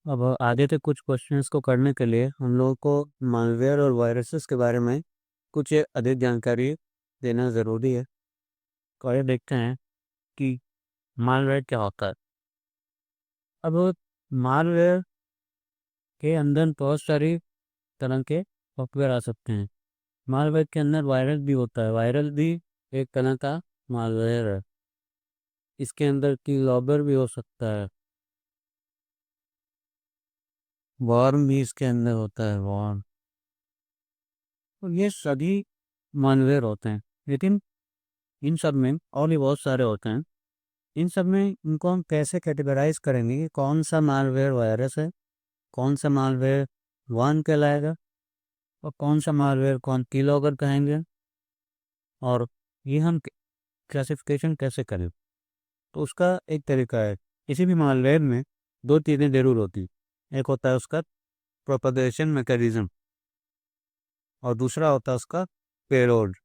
अब आगे के कुछ क्वेश्चंस को करने के लिए हम लोगों को मालवेयर और वायरसेस के बारे में कुछ अधिक जानकारी देना ज़रूरी है। तो आइए देखते हैं कि मालवेयर क्या होता है। अब मालवेयर के अंदर बहुत सारी तरह के सॉफ्टवेयर आ सकते हैं। मालवेयर के अंदर वायरस भी होता है, वायरस भी एक तरह का मालवेयर है। इसके अंदर की लॉबर भी हो सकता है, वॉर्म भी इसके अंदर होता है, वॉर्म। तो ये सभी मालवेयर होते हैं, लेकिन इन सब में और भी बहुत सारे होते हैं। इन सब में इनको हम कैसे कैटेगराइज करेंगे कि कौन सा मालवेयर वायरस है, कौन सा मालवेयर वन कहलाएगा और कौन सा मालवेयर कौन कीलॉगर कहेंगे, और ये हम क्लासिफिकेशन कैसे करें। तो उसका एक तरीका है, किसी भी मालवेयर में दो चीज़ें जरूर होती। एक होता है उसका प्रोपगेशन मैकेनिज्म और दूसरा होता है उसका पेलोड।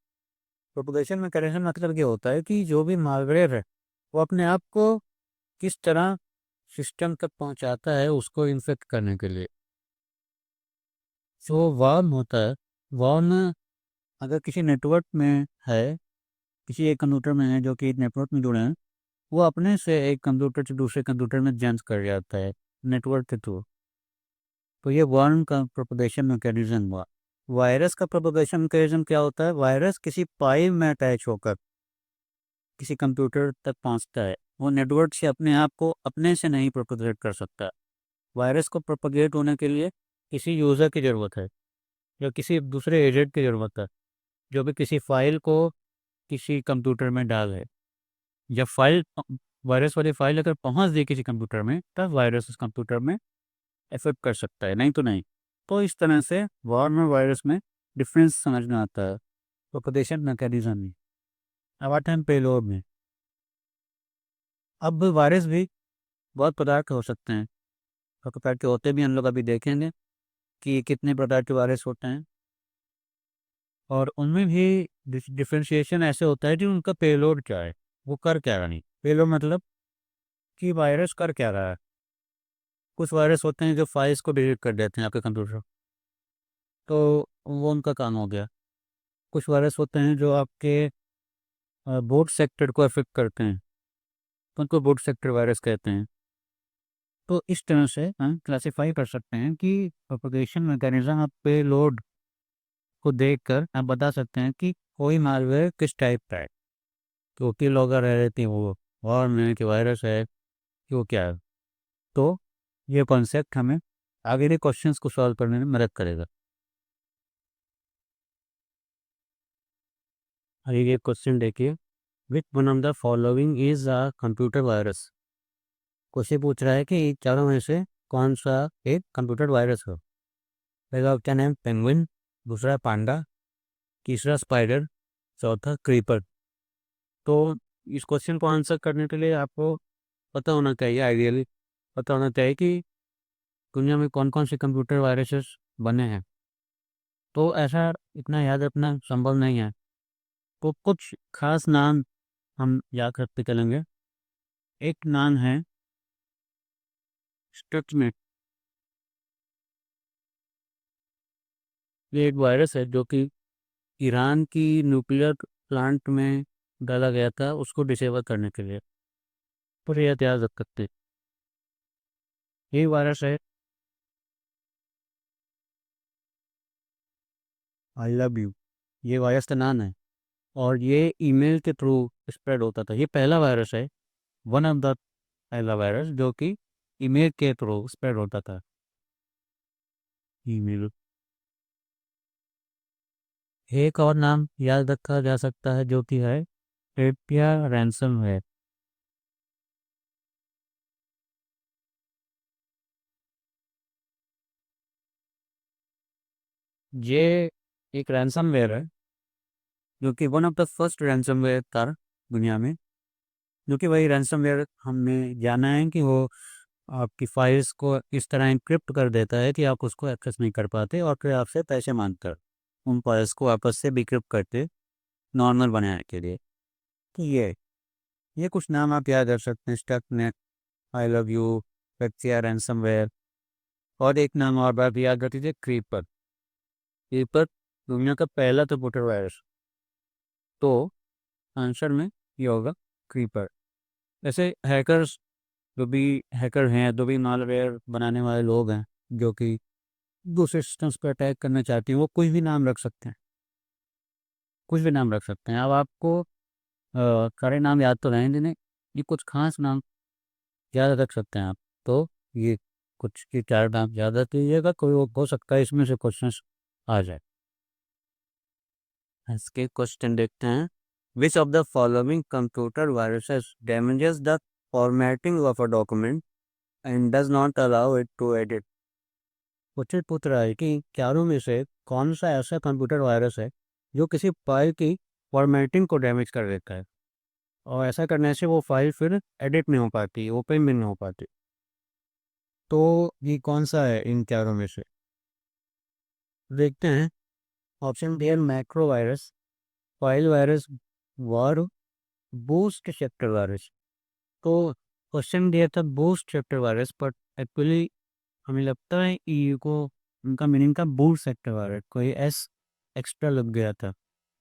प्रोपगेशन मैकेनिज्म मतलब ये होता है कि जो भी मालवेयर है वो अपने आप को किस तरह सिस्टम तक पहुंचाता है उसको इन्फेक्ट करने के लिए। जो वर्म होता है, वर्म अगर किसी नेटवर्क में है, किसी एक कंप्यूटर में है जो कि नेटवर्क में जुड़े हैं, वो अपने से एक कंप्यूटर से दूसरे कंप्यूटर में जंप कर जाता है नेटवर्क के थ्रू। तो ये वर्म का प्रोपगेशन मैकेनिज्म हुआ। वायरस का प्रोपगेशन मैकेनिज्म क्या होता है? वायरस किसी पाइप में अटैच होकर किसी कंप्यूटर तक पहुंचता है। वो नेटवर्क से अपने आप को अपने से नहीं प्रोपगेट कर सकता। वायरस को प्रोपगेट होने के लिए किसी यूज़र की ज़रूरत है या किसी दूसरे एजेंट की ज़रूरत है, जो भी किसी फाइल को किसी कंप्यूटर में डाले। जब फाइल वायरस वाली फाइल अगर पहुंच गई किसी कंप्यूटर में, तब वायरस उस कंप्यूटर में इफेक्ट कर सकता है, नहीं तो नहीं। तो इस तरह से वार्म और वायरस में डिफरेंस समझ में आता है प्रोपगेशन मैकेनिज्म में। अब आते हैं पेलोड में। अब वायरस भी बहुत प्रकार के हो सकते हैं, और प्रकार के होते भी हम लोग अभी देखेंगे कि कितने प्रकार के वायरस होते हैं। और उनमें भी डिफ्रेंशिएशन ऐसे होता है कि उनका पेलोड क्या है, वो कर क्या रहा है। पेलोड मतलब कि वायरस कर क्या रहा है। कुछ वायरस होते हैं जो फाइल्स को डिलीट कर देते हैं आपके कंप्यूटर, तो वो उनका काम हो गया। कुछ वायरस होते हैं जो आपके बूट सेक्टर को अफेक्ट करते हैं, तो उनको बूट सेक्टर वायरस कहते हैं। तो इस तरह से हम क्लासीफाई कर सकते हैं कि प्रोपगेशन मैकेनिज्म आप पेलोड को देखकर आप बता सकते हैं कि कोई मालवेयर किस टाइप का है, कि वो की लॉगर रह रहती है, वो वॉर्म है कि वायरस है कि वो क्या है। तो ये कॉन्सेप्ट हमें आगे के क्वेश्चंस को सॉल्व करने में मदद करेगा। आगे ये क्वेश्चन देखिए, which one of the following is a computer virus. Question पूछ रहा है कि चारों में से कौन सा एक कंप्यूटर वायरस हो। पहला ऑप्शन है पेंगुइन, दूसरा पांडा, तीसरा स्पाइडर, चौथा क्रीपर। तो इस क्वेश्चन को आंसर करने के लिए आपको पता होना चाहिए, आइडियली पता होना चाहिए कि दुनिया में कौन कौन से कंप्यूटर वायरसेस बने हैं। तो ऐसा इतना याद रखना संभव नहीं है, तो कुछ खास नाम हम याद रखते चलेंगे। एक नाम है स्टक्सनेट। ये एक वायरस है जो कि ईरान की न्यूक्लियर प्लांट में डाला गया था उसको डिसेबल करने के लिए। पर यह याद रख सकते, ये वायरस है आई लव यू। ये वायरस का नाम है, और ये ईमेल के थ्रू स्प्रेड होता था। ये पहला वायरस है, वन ऑफ द पहला वायरस जो कि ईमेल के थ्रू स्प्रेड होता था। ईमेल। एक और नाम याद रखा जा सकता है जो कि है एपिया रैंसम है। ये एक रैंसमवेयर है जो कि one of the first ransomware था दुनिया में, जो कि वही रैंसमवेयर हमने जाना है कि वो आपकी फाइल्स को इस तरह इंक्रिप्ट कर देता है कि आप उसको एक्सेस नहीं कर पाते, और फिर आपसे पैसे मांगकर उन फाइल्स को आपस से डिक्रिप्ट करते नॉर्मल बनाने के लिए। तो ये कुछ नाम आप याद रख सकते हैं, Stuxnet, I love you, पेप्सिया रैंसमवेयर, और एक नाम और बात याद रख लीजिए, क्रीपर। क्रीपर दुनिया का पहला कंप्यूटर वायरस। तो आंसर में ये होगा क्रीपर। वैसे हैकर्स, जो भी हैकर हैं, जो भी मालवेयर बनाने वाले लोग हैं, जो कि दूसरे सिस्टम्स पर अटैक करना चाहते हैं, वो कुछ भी नाम रख सकते हैं, कुछ भी नाम रख सकते हैं। अब आपको सारे नाम याद तो रहेंगे नहीं, ये कुछ खास नाम याद रख सकते हैं आप। तो ये कुछ ये 4 नाम याद रख लीजिएगा, कोई हो सकता है इसमें से क्वेश्चन आ जाए। इसके क्वेश्चन देखते हैं। Which of the following computer viruses damages the formatting of a document and does not allow it to edit. Question पूछ रहा है कि चारों में से कौन सा ऐसा कंप्यूटर वायरस है जो किसी फाइल की फॉर्मेटिंग को डैमेज कर देता है, और ऐसा करने से वो फाइल फिर एडिट नहीं हो पाती, ओपन भी नहीं हो पाती। तो ये कौन सा है इन चारों में से? देखते हैं। ऑप्शन डी है मैक्रो वायरस, फाइल वायरस, वार, बूस्ट चैप्टर वायरस। तो क्वेश्चन दिया था boost chapter virus, but actually हमें लगता है ई को उनका मीनिंग था बूट सेक्टर वायरस, कोई एस एक्स्ट्रा लग गया था।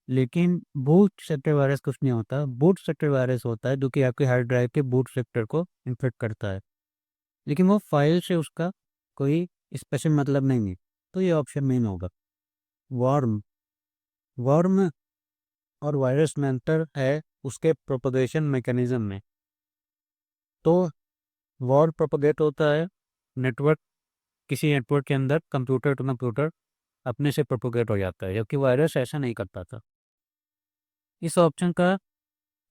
लेकिन बूट सेक्टर वायरस कुछ नहीं होता। बूट सेक्टर वायरस होता है जो कि आपके हार्ड ड्राइव के बूट सेक्टर को इन्फेक्ट करता है, लेकिन वो फाइल से उसका कोई स्पेशल मतलब नहीं है। तो ये ऑप्शन मेन होगा, वार्म। वार्म और वायरस में अंतर है उसके प्रोपगेशन मैकेनिज्म में। तो वॉर प्रोपगेट होता है नेटवर्क, किसी नेटवर्क के अंदर कंप्यूटर टू कंप्यूटर अपने से प्रोपगेट हो जाता है, जबकि वायरस ऐसा नहीं करता था। इस ऑप्शन का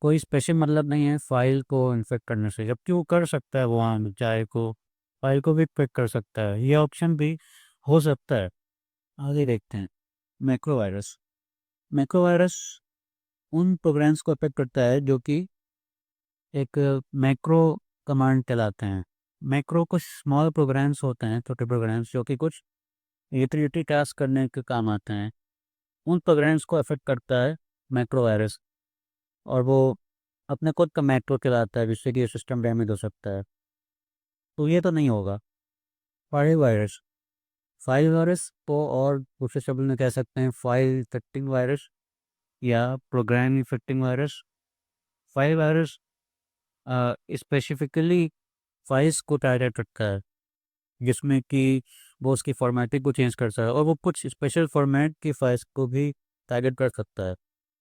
कोई स्पेशल मतलब नहीं है फाइल को इन्फेक्ट करने से, जबकि वो कर सकता है, वहाँ चाहे को फाइल को भी इन्फेक्ट कर सकता है। ये ऑप्शन भी हो सकता है। आगे देखते हैं। Macro virus. मैक्रो वायरस उन प्रोग्राम्स को अफेक्ट करता है जो कि एक मैक्रो कमांड चलाते हैं। मैक्रो कुछ स्मॉल प्रोग्राम्स होते हैं, छोटे प्रोग्राम्स जो कि कुछ यूटिलिटी टास्क करने के काम आते हैं। उन प्रोग्राम्स को अफेक्ट करता है मैक्रो वायरस, और वो अपने खुद का मैक्रो चलाता है, जिससे कि ये सिस्टम डैमेज हो सकता है। तो ये तो नहीं होगा। File virus. फाइल वायरस को और दूसरे शब्द में कह सकते हैं फाइल इफेक्टिंग वायरस या program affecting virus. File virus specifically files को टारगेट रखता है, जिसमें कि वो उसकी फॉर्मेटिंग को चेंज करता है, और वो कुछ स्पेशल फॉर्मेट की फाइल्स को भी टारगेट कर सकता है।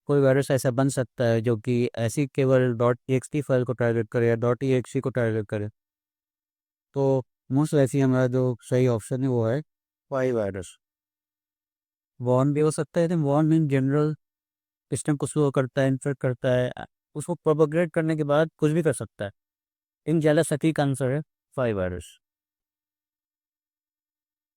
कोई वायरस ऐसा बन सकता है जो कि ऐसी केवल डॉट टी फाइल को टारगेट करे या डॉट को टारगेट करे। तो मोस्ट ऐसी हमारा जो सही ऑप्शन है वो है फाइल वायरस। वॉर्न भी हो सकता है, लेकिन वॉर्न इन जनरल सिस्टम को स्लो करता है, इन्फेक्ट करता है, उसको प्रोपोगेट करने के बाद कुछ भी कर सकता है। इन ज़्यादा सटीक आंसर है फाइव वायरस।